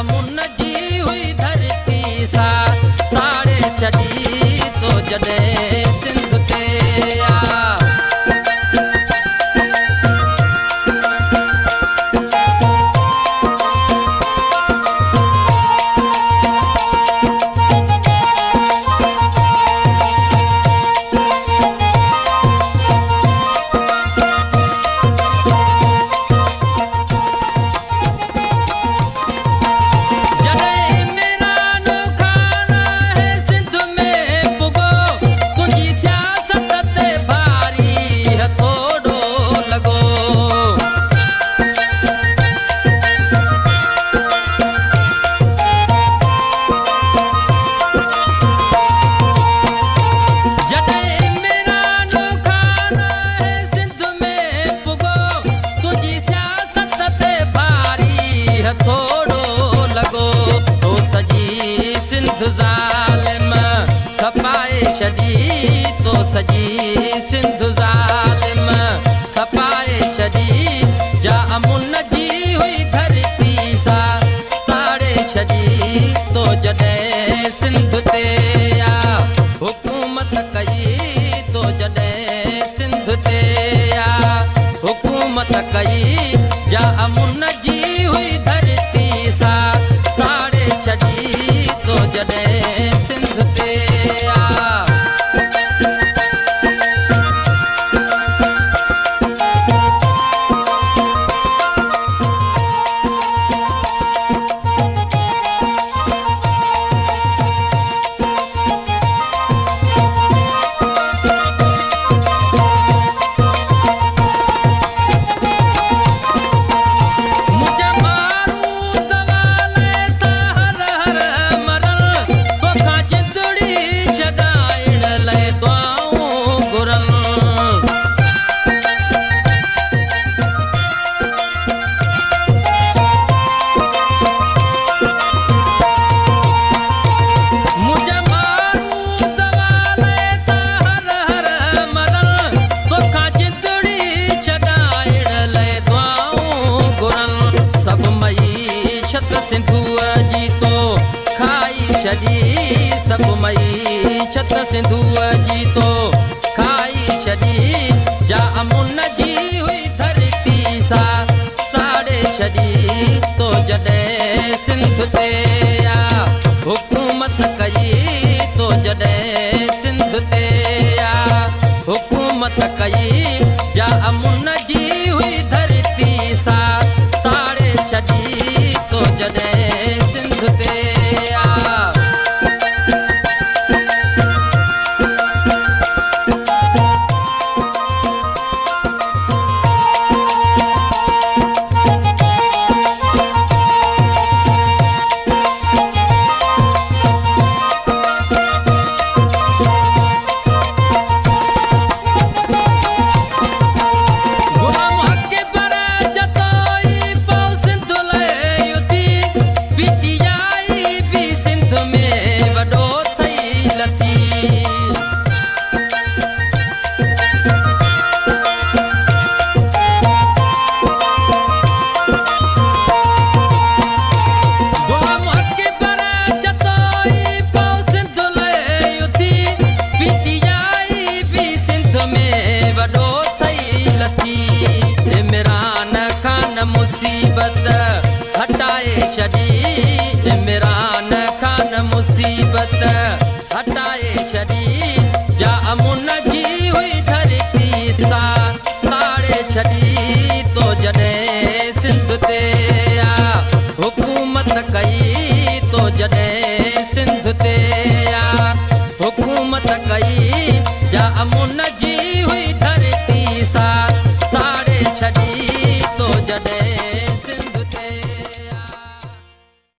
अमुन जी हुई धरती सा साड़े छड़ी तो जॾहिं सिंध ते आ। तो सजी सिंध ज़ालिम खपाए छॾी जा अमुन जी हुई धरती सा साड़े छॾी तो जॾहिं सिंध ते आ। हुकूमत कई तो जॾहिं सिंध ते आ। हुकूमत कई जा अमुन जी हुई धरती सा साड़े छॾी तो जॾहिं सिंध ते आ। सब मईशत सिंधुअ जी तो खाई छॾी जा अमुन जी हुई धरती सा साड़े छॾी तो जॾहिं सिंध ते आ। हुकूमत कई तो जॾहिं सिंध ते आ। हुकूमत कई जा अमुन जी हुई धरती सा साड़े छॾी तो जॾहिं सिंध ते आ। इमरान खान मुसीबत हटाए छॾी। इमरान खान मुसीबत हटाए छॾी जा अमुन जी हुई धरती सा साड़े छॾी तो जॾहिं सिंध ते आ। हुकूमत कई तो जॾहिं सिंध ते आ। हुकूमत कई जा अमुन जी